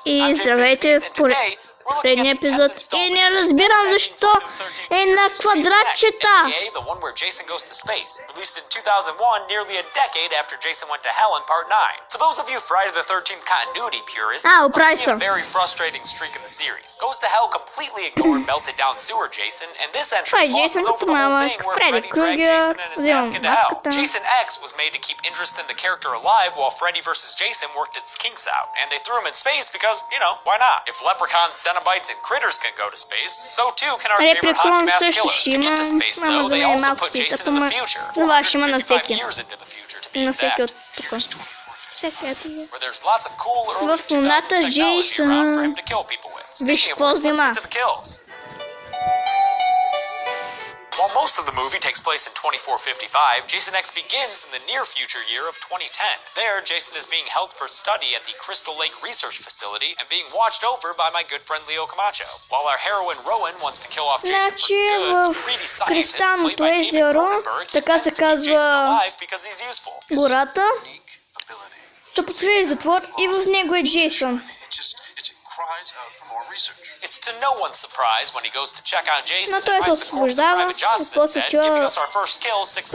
И здравейте в предния епизод. И не разбирам защо е на квадратчета. Оправи се. Това е Джейсън като малък. Фреди Крюгер. Взимам маската. Jason X was made to keep interest in the character alive while Freddy vs. Jason worked its kinks out. And they threw him in space because, you know, why not? If leprechauns, cenobites, and critters can go to space, so too can our favorite hockey mask killer. To get to space, though, they also put Jason in the future. 455 years into the future, to be exact. Where there's lots of cool early 2000s technology around for him to kill people with. Speaking of which, let's get to the kills. While most of the movie takes place in 2455, Jason X begins in the near future year of 2010. There, Jason is being held for study at the Crystal Lake Research Facility and being watched over by my good friend Leo Camacho. While our heroine Rowan wants to kill off Jason for good, the greedy scientist played by David Cronenberg intends to keep Jason alive because he's useful. Гората се посреща затвор и в него е Джейсън. It's to no one's surprise when he goes to check on Jason Но той се освобождава и после чува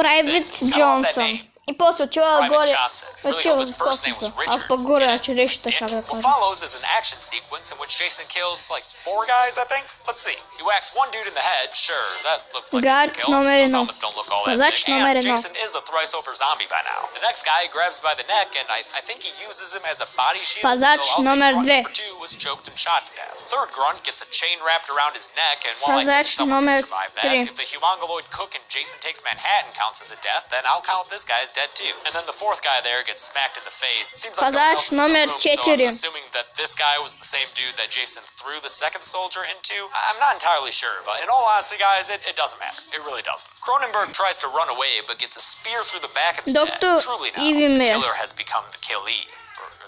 Private Johnson. И после чува горе отива за космоса. Аз пък горе на черешата ще да кажа. Follows is an action sequence in which Jason kills like 4 guys, I think. Let's see. He whacks one dude in the head. Sure, that looks like a kill. Those helmets don't look all that big. And Jason is a thrice over zombie by now. The next guy grabs by the neck and I think he uses him as a body shield. Пазач номер 2. Number 2 was choked and shot to death. Third grunt gets a chain wrapped around his neck, and while I think someone can survive that, if the humongoloid cook and Jason Takes Manhattan counts as a death, then I'll count this guy as dead too. And then the fourth guy there gets smacked in the face. Seems like no one else is in the room, so I'm assuming that this guy was the same dude that Jason threw the second soldier into. I'm not entirely sure, but in all honesty, guys, it doesn't matter. It really doesn't. Cronenberg tries to run away, but gets a spear through the back instead. Truly now, the killer has become the killee.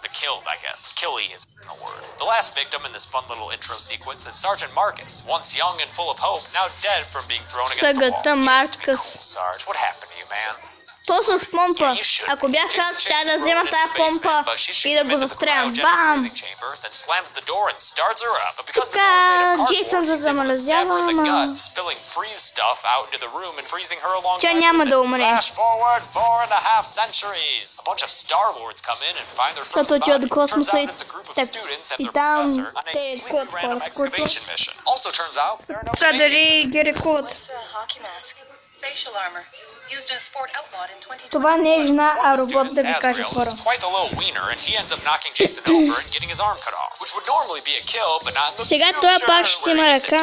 The killed, I guess. Killie is a word. The last victim in this fun little intro sequence is Sergeant Marcus. Once young and full of hope, now dead from being thrown against the wall. You used to be cool, Sarge. What happened to you, man? То с помпа. Ако бях аз, ще да взема тая помпа и да го застрелям. Бам! Тук Джейсън за замразява, ама... Тя няма да умре. Като отива до космоса и там те лекуват хората, които... Трябва дори ги лекуват. Това не е жена, а робот, да ви кажа хора. Сега той пак ще има ръка.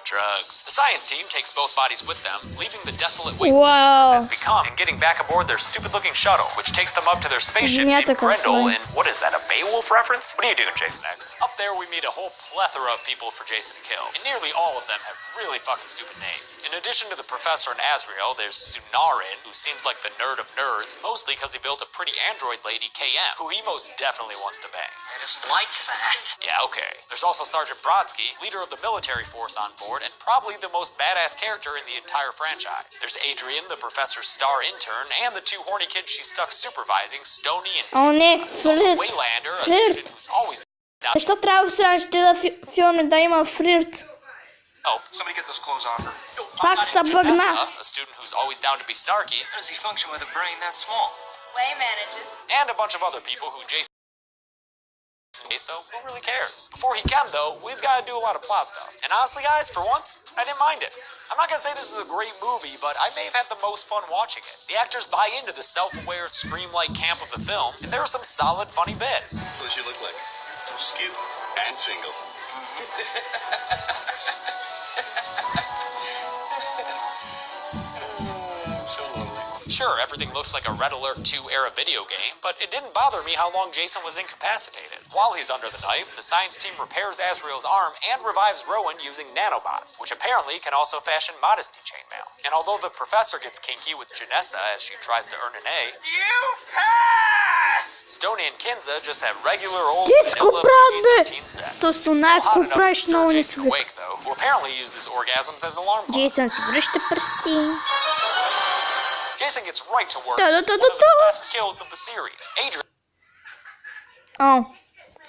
Drugs. The science team takes both bodies with them, leaving the desolate wasteland Wow. has become and getting back aboard their stupid-looking shuttle, which takes them up to their spaceship named Grendel in, what is that, a Beowulf reference? What are you doing, Jason X? Up there we meet a whole plethora of people for Jason to kill, and nearly all of them have really fucking stupid names. In addition to the Professor and Azrael, there's Sunarin, who seems like the nerd of nerds, mostly because he built a pretty android lady, KM, who he most definitely wants to bang. It isn't like that. Yeah, okay. There's also Sergeant Brodsky, leader of the military force on board, and probably the most badass character in the entire franchise. There's Adrian, the professor's star intern, and the 2 horny kids she's stuck supervising, Stony and... There's also Waylander, a student who's always... Защо трябва в следващите филми да има флирт? Oh, somebody get those clothes off her. Пак са бъгна. A student who's always down to be snarky. How does he function with a brain that small? Way manages. And a bunch of other people who Jason... So who really cares? Before he can, though, we've got to do a lot of plot stuff. And honestly, guys, for once, I didn't mind it. I'm not gonna say this is a great movie, but I may have had the most fun watching it. The actors buy into the self-aware, scream-like camp of the film, and there are some solid, funny bits. So what she look like? Skip and single. So lonely. Sure, everything looks like a Red Alert 2 era video game, but it didn't bother me how long Jason was incapacitated. While he's under the knife, the science team repairs Azrael's arm and revives Rowan using nanobots, which apparently can also fashion modesty chainmail. And although the professor gets kinky with Janessa as she tries to earn an A, You pass! Stoney and Kinza just have regular old Детско vanilla правда. PG-13 sex. То Still стонак hot го enough to правиш stir много Jason нисък. awake, though, who apparently uses orgasms as alarm clocks. Джейсън си връща пръсти. Jason gets right to work. One of the best kills of the series. Adrian О,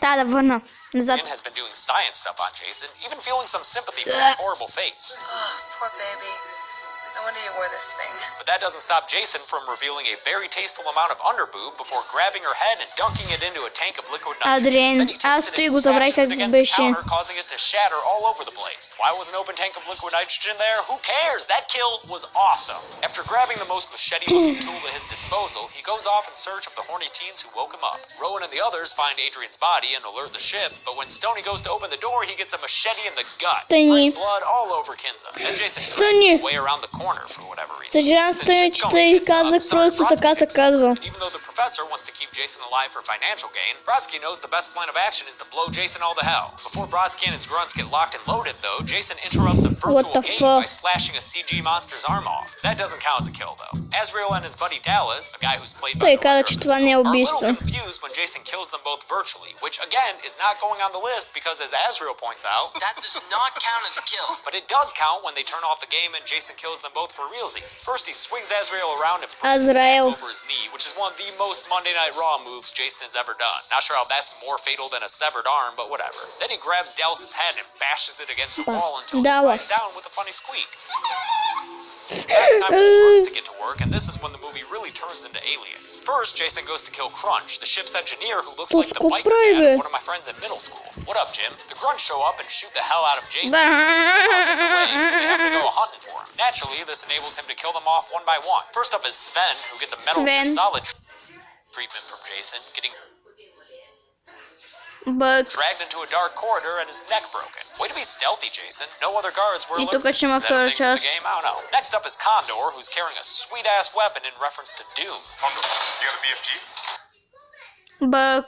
да върна. Назад. Has been doing science stuff on Jason, even feeling some sympathy for his horrible fates. Oh, poor baby. No wonder you wore this thing. But that doesn't stop Jason from revealing a very tasteful amount of underboob before grabbing her head and dunking it into a tank of liquid nitrogen. Адриан, Then he аз takes it той and го забравих smashes it как against the беше. counter, causing it to shatter all over the place. Why was an open tank of liquid nitrogen there? Who cares? That kill was awesome. After grabbing the most machete-looking tool at his disposal, he goes off in search of the horny teens who woke him up. Rowan and the others find Adrian's body and alert the ship, but when Stoney goes to open the door, he gets a machete in the gut, spraying blood all over Kinza. Then Jason drags him away around the corner for whatever reason. Съжалявам, Стони, че той казах, просто така се казва. Even though the professor wants to keep Jason alive for financial gain, Brodsky knows the best plan of action is to blow Jason all to hell. Before Brodsky and his grunts get locked and loaded, though, Jason interrupts a virtual game by slashing a CG monster's arm off. That doesn't count as a kill, though. Azrael and his buddy Dallas, a guy who's played by Той the каза, writer че of the това не е scope, are a убийство. little confused when Jason kills them both virtually, which again is not going on the list because, as Azrael points out, That does not count as a kill. but it does count when they turn off the game and Jason kills them both for realsies. First, he swings Azrael around and puts his Azrael. hand over his knee, which is one of the most Monday Night Raw moves Jason has ever done. Not sure how that's more fatal than a severed arm, but whatever. Then he grabs Dallas's head and bashes it against the wall until it Dallas. slides down with a funny squeak. Now it's time for the grunts to get to work, and this is when the movie really turns into Aliens. First, Jason goes to kill Crunch, the ship's engineer who looks like the biker dad of one of my friends in middle school. What up, Jim? The grunts show up and shoot the hell out of Jason. Somehow gets away, so they have to go hunting for him. Naturally, this enables him to kill them off one by one. First up is Sven, who gets a Metal Gear Solid treatment from Jason, getting dragged into a dark corridor and his neck broken. Way to be stealthy, Jason. No other guards were И тук alerted. ще има Is that a втора thing from the част. game? I don't know. Next up is Condor, who's carrying a sweet-ass weapon in reference to Doom. Condor, you got a BFG? Бък.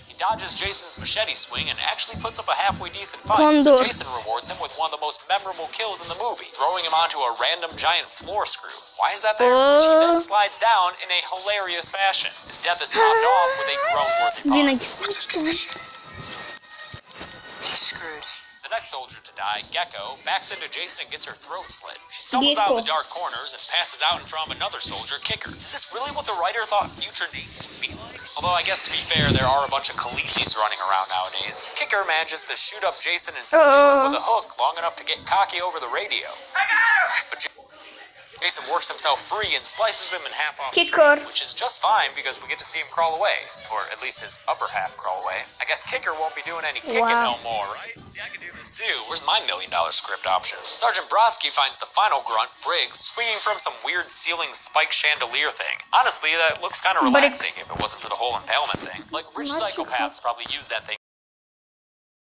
He dodges Jason's machete swing and actually puts up a halfway decent fight. Condor. So Jason rewards him with one of the most memorable kills in the movie, throwing him onto a random giant floor screw. Why is that there? Which he then slides down in a hilarious fashion. His death is topped off with a groan-worthy pause. Винаги. What's his condition? He's screwed. The next soldier to die, Gecko, backs into Jason and gets her throat slit. She stumbles out of the dark corners and passes out in front of another soldier, Kicker. Is this really what the writer thought future names would be like? Although I guess to be fair, there are a bunch of Khaleesi's running around nowadays. Kicker manages to shoot up Jason and subdue him with a hook long enough to get cocky over the radio. But Jason works himself free and slices him in half off, Kicker. which is just fine because we get to see him crawl away, or at least his upper half crawl away. I guess Kicker won't be doing any kicking no more, right? See, I can do this too. Where's my $1 million script option? Sergeant Brodsky finds the final grunt, Briggs, swinging from some weird ceiling spike chandelier thing. Honestly, that looks kind of relaxing if it wasn't for the whole impalement thing. Like, rich psychopaths probably use that thing.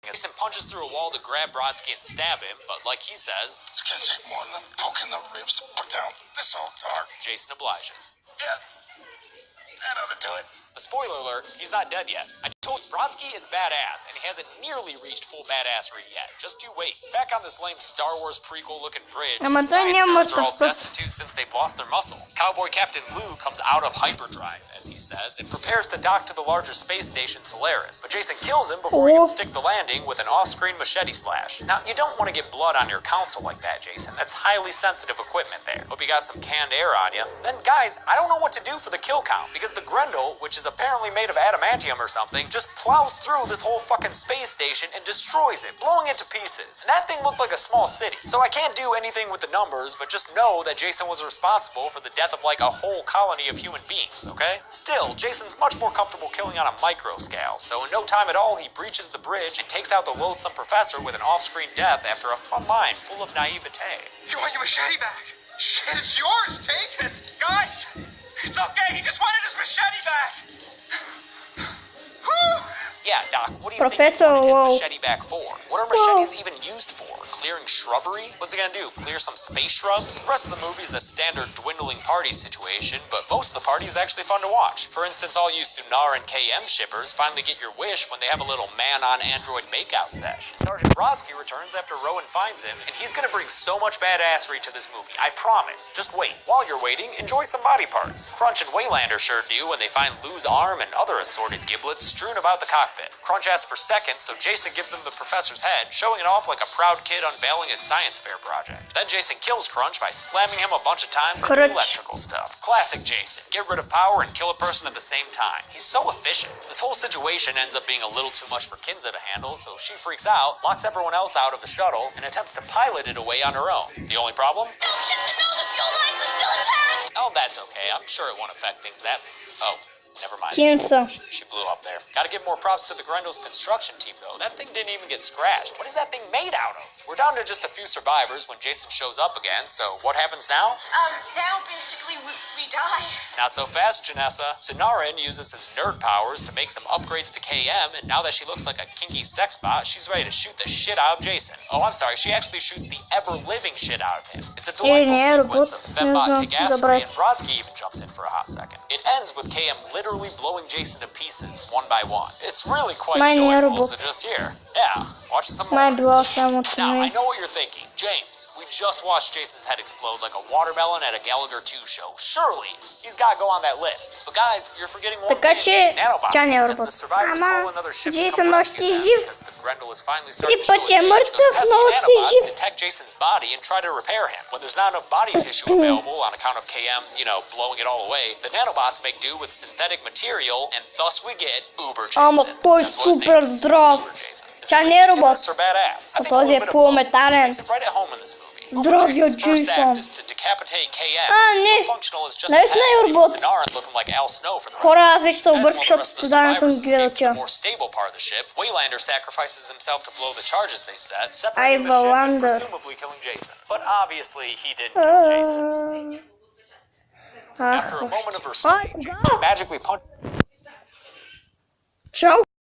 Jason punches through a wall to grab Brodsky and stab him, but like he says, It's gonna take more than a poke in the ribs to put down this old dog. Jason obliges. Yeah, that ought to do it. A spoiler alert, he's not dead yet. I told you, Brodsky is badass, and he hasn't nearly reached full badassery yet. Just you wait. Back on this lame Star Wars prequel-looking bridge, Ама the той science няма nerds are all такъв. destitute since they've lost their muscle. Cowboy Captain Lou comes out of hyperdrive, as he says, and prepares to dock to the larger space station Solaris. But Jason kills him before he can stick the landing with an off-screen machete slash. Now, you don't want to get blood on your console like that, Jason. That's highly sensitive equipment there. Hope you got some canned air on you. Then, guys, I don't know what to do for the kill count, because the Grendel, which is apparently made of adamantium or something, just plows through this whole fucking space station and destroys it, blowing it to pieces. And that thing looked like a small city. So I can't do anything with the numbers, but just know that Jason was responsible for the death of like a whole colony of human beings, okay? Still, Jason's much more comfortable killing on a micro scale, so in no time at all he breaches the bridge and takes out the loathsome professor with an off-screen death after a fun line full of naivete. You want your machete back? Shit, it's yours. Take it. Guys, it's okay. He just wanted his machete back. Yeah, Doc, what do you Professor, think he wanted whoa. his machete back for? What are machetes even used for? Clearing shrubbery? What's it gonna do? Clear some space shrubs? The rest of the movie is a standard dwindling party situation, but most of the party is actually fun to watch. For instance, all you Sunar and KM shippers finally get your wish when they have a little man-on-android makeout sesh. Sergeant Brodsky returns after Rowan finds him, and he's gonna bring so much badassery to this movie. I promise. Just wait. While you're waiting, enjoy some body parts. Crunch and Waylander sure do when they find Lou's arm and other assorted giblets strewn about the cockpit. cockpit. Crunch asks for seconds, so Jason gives him the professor's head, showing it off like a proud kid unveiling his science fair project. Then Jason kills Crunch by slamming him a bunch of times and doing electrical stuff. Classic Jason. Get rid of power and kill a person at the same time. He's so efficient. This whole situation ends up being a little too much for Kinza to handle, so she freaks out, locks everyone else out of the shuttle, and attempts to pilot it away on her own. The only problem? Kinza, no, the fuel lines are still attached! Oh, that's okay. I'm sure it won't affect things that... Oh, never mind. Kinza. She blew up there. Gotta give more props to the Grendel's construction team, though. That thing didn't even get scratched. What is that thing made out of? We're down to just a few survivors when Jason shows up again, so what happens now? Now basically we die. Not so fast, Janessa. Sonarin uses his nerd powers to make some upgrades to KM, and now that she looks like a kinky sex bot, she's ready to shoot the shit out of Jason. Oh, I'm sorry, she actually shoots the ever-living shit out of him. It's a delightful sequence of fembot kickassery, and Brodsky even jumps in for a hot second. It ends with KM literally blowing Jason to pieces, one by one. It's really quite enjoyable, so just here. Yeah, watch some more. Now, I know what you're thinking. James, we just watched Jason's head explode like a watermelon at a Gallagher 2 show. Surely, he's gotta go on that list. But guys, you're forgetting one thing. Nanobots. As the survivors call another ship to come rescue them, because the Grendel is finally starting to show its age, those pesky nanobots detect Jason's body and try to repair him. When there's not enough body tissue available on account of KM, blowing it all away, the nanobots make do with synthetic material, and thus we get Uber Jason. That's what his name is. Uber Jason. Тя не е робот. А този е по-метален. Здравия, Джейсон. Наистина е робот. Хора, аз вече се обърках, защото тогава не съм гледал тя. Ай, Валандър. Ах, чао.